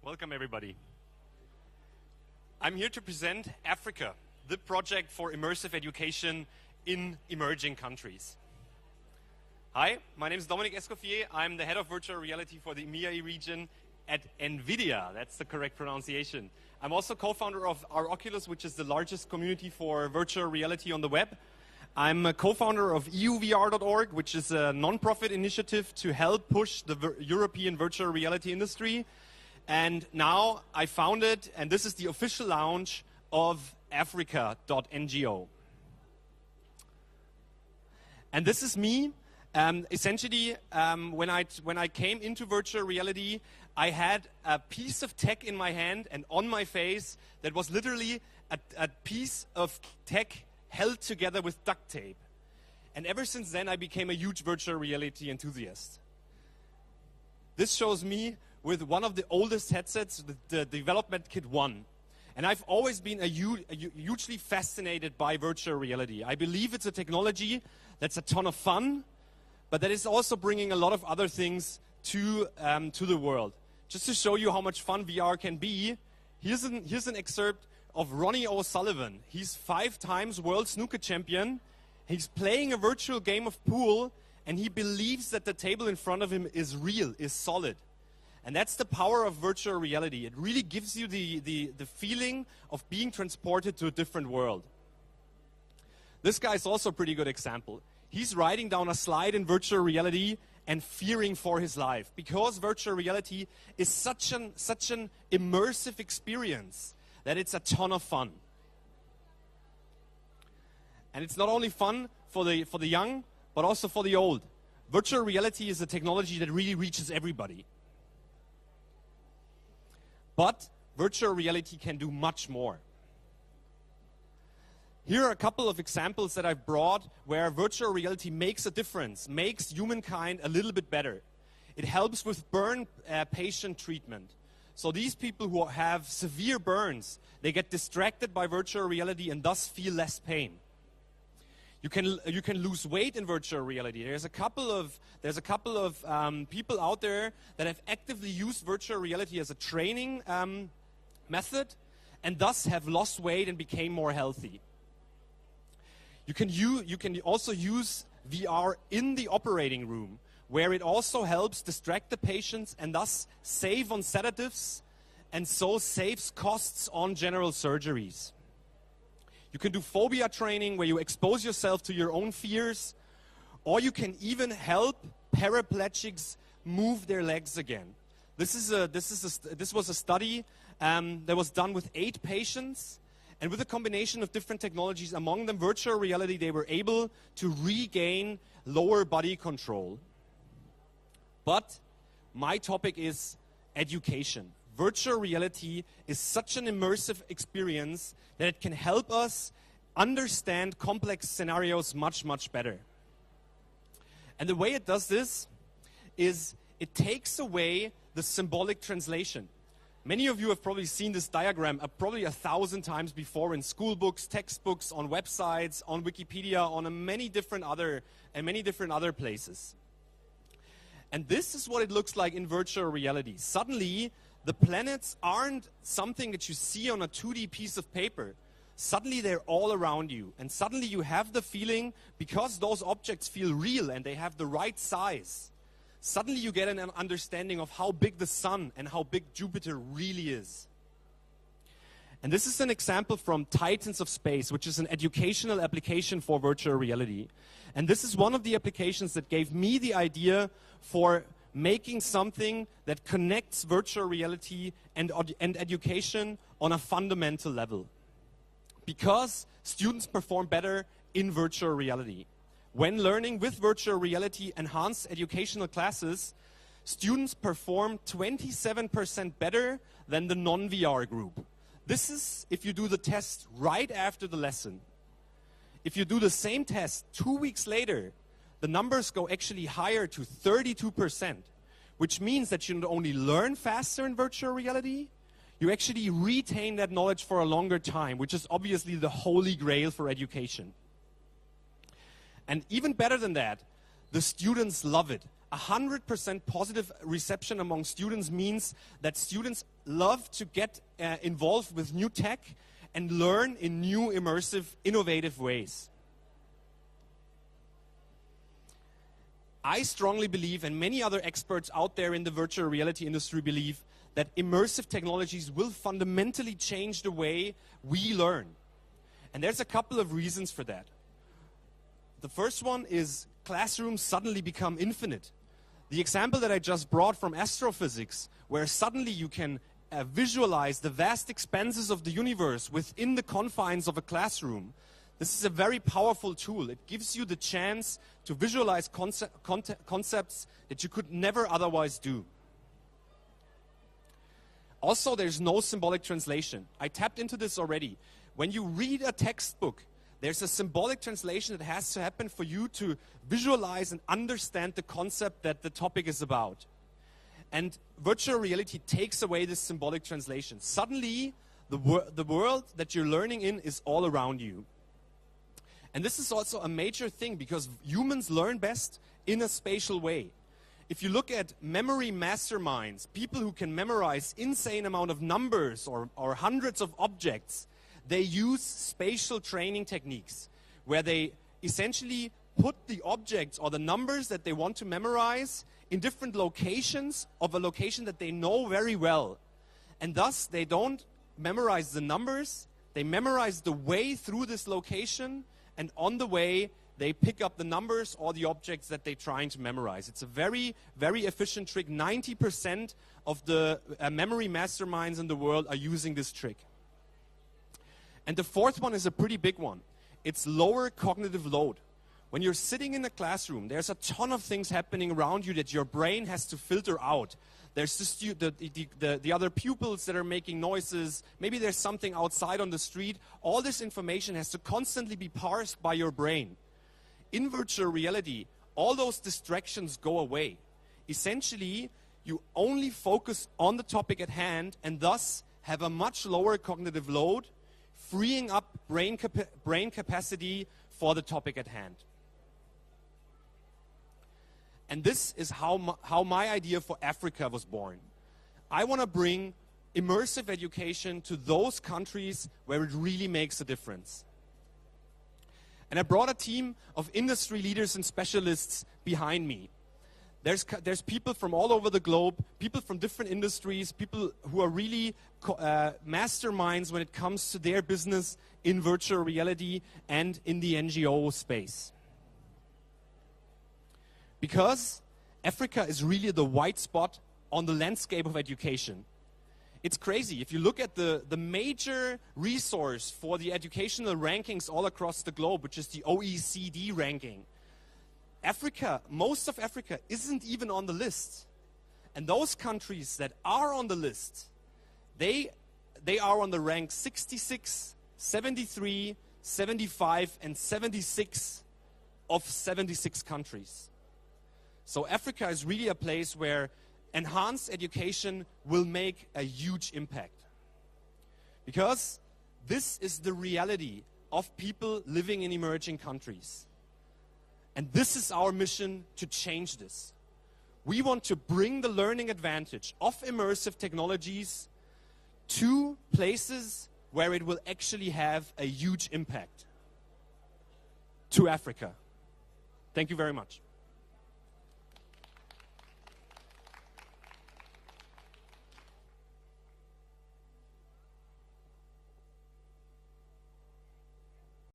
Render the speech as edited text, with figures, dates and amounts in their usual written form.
Welcome, everybody. I'm here to present aVRica, the project for immersive education in emerging countries. Hi, my name is Dominic Eskofier. I'm the head of virtual reality for the EMEAI region at Nvidia. That's the correct pronunciation. I'm also co-founder of aVRica, which is the largest community for virtual reality on the web. I'm a co-founder of EUVR.org, which is a non-profit initiative to help push the European virtual reality industry. And now I founded, and this is the official launch of aVRica.ngo. And this is me. Essentially, when I came into virtual reality, I had a piece of tech in my hand and on my face that was literally a piece of tech held together with duct tape. And ever since then, I became a huge virtual reality enthusiast. This shows me with one of the oldest headsets, the Development Kit 1. And I've always been hugely fascinated by virtual reality. I believe it's a technology that's a ton of fun, but that is also bringing a lot of other things to the world. Just to show you how much fun VR can be, here's an excerpt of Ronnie O'Sullivan. He's 5 times world snooker champion. He's playing a virtual game of pool, and he believes that the table in front of him is real, is solid. And that's the power of virtual reality. It really gives you the feeling of being transported to a different world. This guy is also a pretty good example. He's riding down a slide in virtual reality and fearing for his life, because virtual reality is such an immersive experience that it's a ton of fun. And it's not only fun for the young, but also for the old. Virtual reality is a technology that really reaches everybody. But virtual reality can do much more. Here are a couple of examples that I've brought where virtual reality makes a difference, makes humankind a little bit better. It helps with burn patient treatment. So these people who have severe burns, they get distracted by virtual reality and thus feel less pain. You can lose weight in virtual reality. There's a couple of people out there that have actively used virtual reality as a training method, and thus have lost weight and became more healthy. You can also use VR in the operating room, where it also helps distract the patients and thus save on sedatives, and so saves costs on general surgeries. You can do phobia training, where you expose yourself to your own fears, or you can even help paraplegics move their legs again. This was a study that was done with 8 patients, and with a combination of different technologies, among them virtual reality, they were able to regain lower body control. But my topic is education. Virtual reality is such an immersive experience that it can help us understand complex scenarios much, much better. And the way it does this is it takes away the symbolic translation. Many of you have probably seen this diagram probably 1,000 times before in school books, textbooks, on websites, on Wikipedia, on many different other places. And this is what it looks like in virtual reality. Suddenly, the planets aren't something that you see on a 2D piece of paper. Suddenly they're all around you. And suddenly you have the feeling, because those objects feel real and they have the right size, suddenly you get an understanding of how big the sun and how big Jupiter really is. And this is an example from Titans of Space, which is an educational application for virtual reality. And this is one of the applications that gave me the idea for making something that connects virtual reality and education on a fundamental level. Because students perform better in virtual reality. When learning with virtual reality enhanced educational classes, students perform 27% better than the non-VR group. This is if you do the test right after the lesson. If you do the same test 2 weeks later, the numbers go actually higher to 32%, which means that you not only learn faster in virtual reality, you actually retain that knowledge for a longer time, which is obviously the holy grail for education. And even better than that, the students love it. 100% positive reception among students means that students love to get involved with new tech and learn in new, immersive, innovative ways. I strongly believe, and many other experts out there in the virtual reality industry believe, that immersive technologies will fundamentally change the way we learn. And there's a couple of reasons for that. The first one is classrooms suddenly become infinite. The example that I just brought from astrophysics, where suddenly you can visualize the vast expanses of the universe within the confines of a classroom. This is a very powerful tool. It gives you the chance to visualize concepts that you could never otherwise do. Also, there's no symbolic translation. I tapped into this already. When you read a textbook, there's a symbolic translation that has to happen for you to visualize and understand the concept that the topic is about. And virtual reality takes away this symbolic translation. Suddenly, the world that you're learning in is all around you. And this is also a major thing because humans learn best in a spatial way. If you look at memory masterminds, people who can memorize insane amount of numbers or hundreds of objects, they use spatial training techniques where they essentially put the objects or the numbers that they want to memorize in different locations of a location that they know very well. And thus, they don't memorize the numbers, they memorize the way through this location, and on the way, they pick up the numbers or the objects that they're trying to memorize. It's a very, very efficient trick. 90% of the memory masterminds in the world are using this trick. And the fourth one is a pretty big one. It's lower cognitive load. When you're sitting in a classroom, there's a ton of things happening around you that your brain has to filter out. There's the other pupils that are making noises. Maybe there's something outside on the street. All this information has to constantly be parsed by your brain. In virtual reality, all those distractions go away. Essentially, you only focus on the topic at hand and thus have a much lower cognitive load, freeing up brain capacity for the topic at hand. And this is how my idea for Africa was born. I want to bring immersive education to those countries where it really makes a difference. And I brought a team of industry leaders and specialists behind me. There's people from all over the globe, people from different industries, people who are really masterminds when it comes to their business in virtual reality and in the NGO space. Because Africa is really the white spot on the landscape of education. It's crazy. If you look at the major resource for the educational rankings all across the globe, which is the OECD ranking, Africa, most of Africa isn't even on the list. And those countries that are on the list, they are on the rank 66, 73, 75, and 76 of 76 countries. So Africa is really a place where enhanced education will make a huge impact. Because this is the reality of people living in emerging countries. And this is our mission to change this. We want to bring the learning advantage of immersive technologies to places where it will actually have a huge impact. To Africa. Thank you very much.